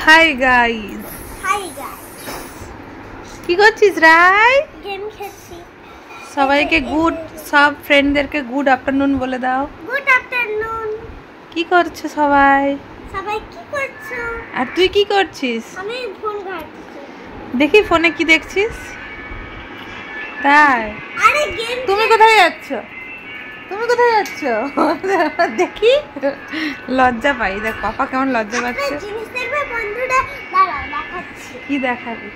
Hi guys. Hi guys. কি করছিস রাই? Game খেলছি। সবাইকে গুড, সব ফ্রেন্ডদেরকে গুড আফটারনুন বলে দাও। Good afternoon. কি করছো সবাই? সবাই কি করছো? আর তুই কি করছিস? আমি ফোন ঘাঁটছি। দেখি ফোনে কি দেখছিস। তাই? আরে গেম। তুমি কোথায় যাচ্ছ? তুমি কোথায় যাচ্ছ? দেখি লজ্জা পাই। দেখ পাপা কেমন লজ্জা পাচ্ছে। জিনিস দেখবে বন্ধুরা, দাঁড়াও দেখাচ্ছি। কি দেখাবি?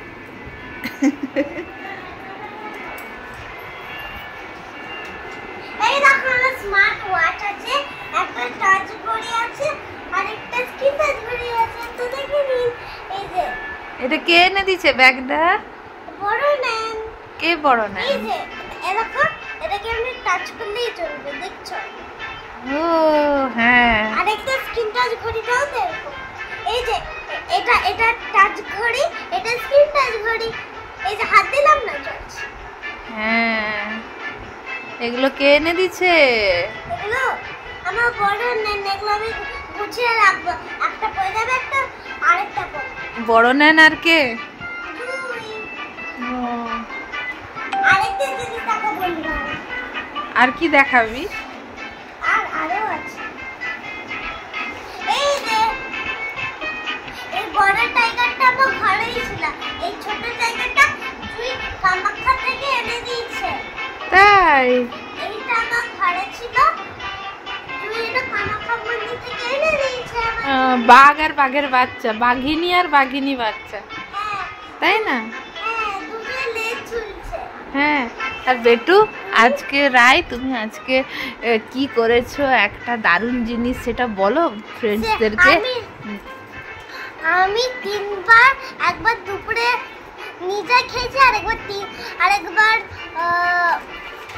এই দেখো আমার স্মার্ট ওয়াচ আছে, একটা টাচ ঘড়ি আছে, আর একটা স্ক্রিন টাচ ঘড়ি আছে। তো দেখে নিন, এই যে এটা কে এনে দিছে ব্যাগটা? বড় নেন। কে বড় না? এই যে এই দেখো, এটাকে আমি টাচ করলেই চলবে, দেখছো? ও হ্যাঁ। আর একটা স্ক্রিন টাচ ঘড়িটাও দেখো। এই যে এটা টাচ ঘড়ি, এটা স্ক্রিন টাচ ঘড়ি। এই যে হাত দিলাম না চলছে। হ্যাঁ, এগুলো কে এনে দিছে? এগুলো আমার বড় নেন, এগুলো আমি গুছিয়ে রাখবো। একটা পরে যাবে, একটা আরেকটা পরে। বড় নেন আর কে? আরেকটা যদি টাকা বলবো। আর কি দেখাবি? আরো আছে। এই যে এই বড় টাইগারটা আমার ঘরেই ছিল। এই ছোট টাইগারটা তুই কামাখ্যা থেকে এনে দিয়েছে। তাই? এইটা আমার ঘরে ছিল, তুই এটা কামাখ্যা মন্দির থেকে এনে দিয়েছে। বাঘ আর বাঘের বাচ্চা, বাঘিনী আর বাঘিনী বাচ্চা, হ্যাঁ তাই না? হ্যাঁ, দুটো লেজ ঝুলছে। হ্যাঁ। আর বেটু, আজকে রাই তুমি আজকে কি করেছো? একটা দারুণ জিনিস সেটা বলো ফ্রেন্ডসদেরকে। আমি তিনবার, একবার দুপুরে নিজে খেয়েছি,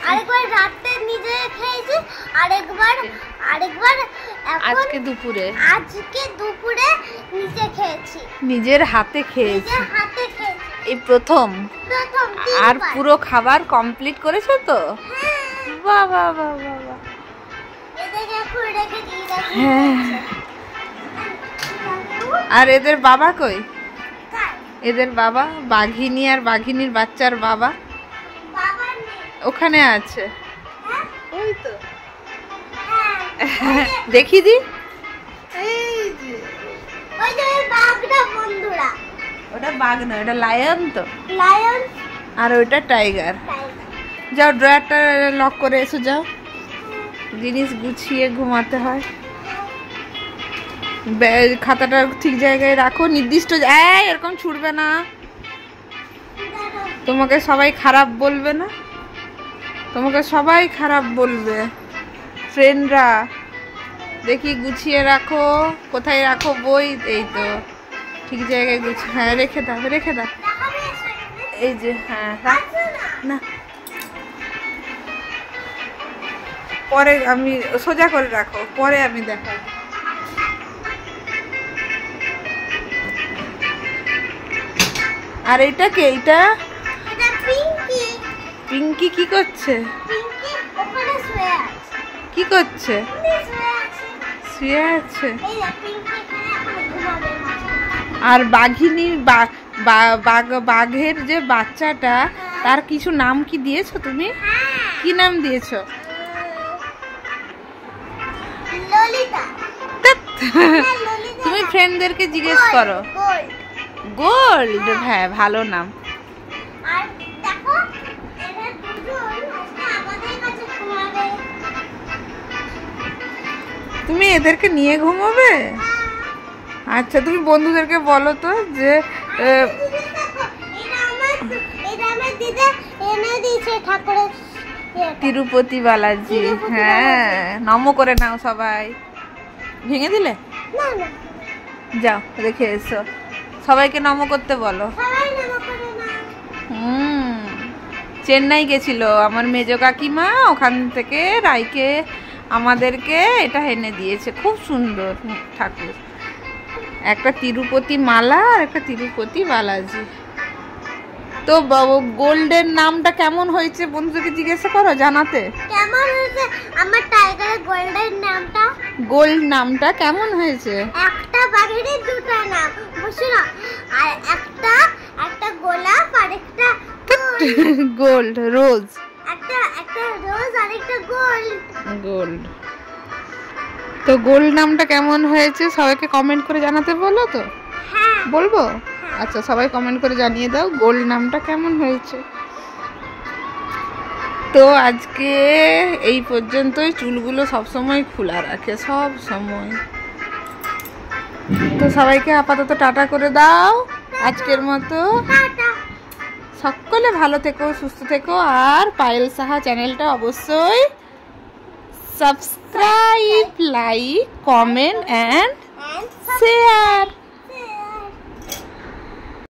আরেকবার রাতে নিজে খেয়েছি, আরেকবার আজকে দুপুরে নিজে খেয়েছি। নিজের হাতে খেয়েছি। নিজের হাতে খেয়েছি এই প্রথম। আর তিনবার। পুরো খাবার কমপ্লিট করেছো তো? হ্যাঁ। বাহ বাহ বাহ বাহ বাহ। এদিকে এখন রেখে দিই, দেখি। হ্যাঁ। আর এদের বাবা কই? কার? এদের বাবা, বাঘিনী আর বাঘিনীর বাচ্চার বাবা বাবা নেই। ওখানে আছে। হ্যাঁ? ওই তো। হ্যাঁ। দেখি দি। ওই যে ওই বাঘটা বন্ধুরা। ওটা বাঘ না, ওটা লায়ন তো। লায়ন। আর ওইটা টাইগার। যাও ড্রয়ারটা লক করে এসো, যাও। জিনিস গুছিয়ে ঘুমাতে হয়। খাতাটা ঠিক জায়গায় রাখো, নির্দিষ্ট। এরকম ছুটবে না। তোমাকে সবাই খারাপ বলবে না? তোমাকে সবাই খারাপ বলবে ফ্রেন্ডরা। দেখি গুছিয়ে রাখো। কোথায় রাখো বই? এই তো ঠিক জায়গায় গুছিয়ে। হ্যাঁ, রেখে দাও রেখে দাও। এই যে হ্যাঁ না, পরে আমি সোজা করে রাখো, পরে আমি দেখাবো। আর এটা কে? এটা পিঙ্কি। পিঙ্কি কি করছে? পিঙ্কি ওখানে শুয়ে আছে। কি করছে? শুয়ে আছে। শুয়ে আছে। এই যে পিঙ্কি এখানে এখন ঘুমাবে মাঝে। আর বাঘিনীর বাঘের যে বাচ্চাটা, তার কিছু নাম কি দিয়েছো তুমি? কি নাম দিয়েছো? ললিতা। তুমি ফ্রেন্ডদেরকে জিজ্ঞেস করো। গোল্ড। গোল্ড, হ্যাঁ ভালো নাম। আর দেখো, এরা দুজন আজকে আমাদের কাছে ঘুমাবে। তুমি এদেরকে নিয়ে ঘুমাবে? আচ্ছা, তুমি বন্ধুদেরকে বলো তো যে এটা আমার দিদা এনে দিয়েছে ঠাকুরের তিরুপতি বালাজি। হ্যাঁ, নম করে নাও সবাই। ভেঙে দিলে? না না, যাও রেখে এসো। সবাইকে নম করতে বলো। সবাই নাম করে না। চেন্নাই গেছিল আমার মেজো কাকিমা, ওখান থেকে রাইকে আমাদেরকে এটা এনে দিয়েছে। খুব সুন্দর ঠাকুর। একটা তিরুপতি মালা আর একটা তিরুপতি বালাজি। তো গোল্ডের নামটা কেমন হয়েছে বন্ধুদেরকে জিজ্ঞাসা করো, জানাতে। কেমন হয়েছে আমার টাইগারের গোল্ডের নামটা? গোল্ড নামটা কেমন হয়েছে? একটা বাঘেরই দুটো নাম, বুঝছো না? আর একটা গোলাপ আর একটা গোল্ড রোজ, একটা রোজ আর একটা গোল্ড। গোল্ড। তো গোল্ড নামটা কেমন হয়েছে সবাইকে কমেন্ট করে জানাতে বলো তো? হ্যাঁ বলবো? আচ্ছা, সবাই কমেন্ট করে জানিয়ে দাও গোল্ড নামটা কেমন হয়েছে। তো আজকে এই পর্যন্তই। চুলগুলো সবসময় খোলা রাখে, সব সময়। তো সবাইকে আপাতত টাটা করে দাও আজকের মতো। টাটা। সকলে ভালো থেকো, সুস্থ থেকো। আর পায়েল সাহা চ্যানেলটা অবশ্যই subscribe, like, comment and share.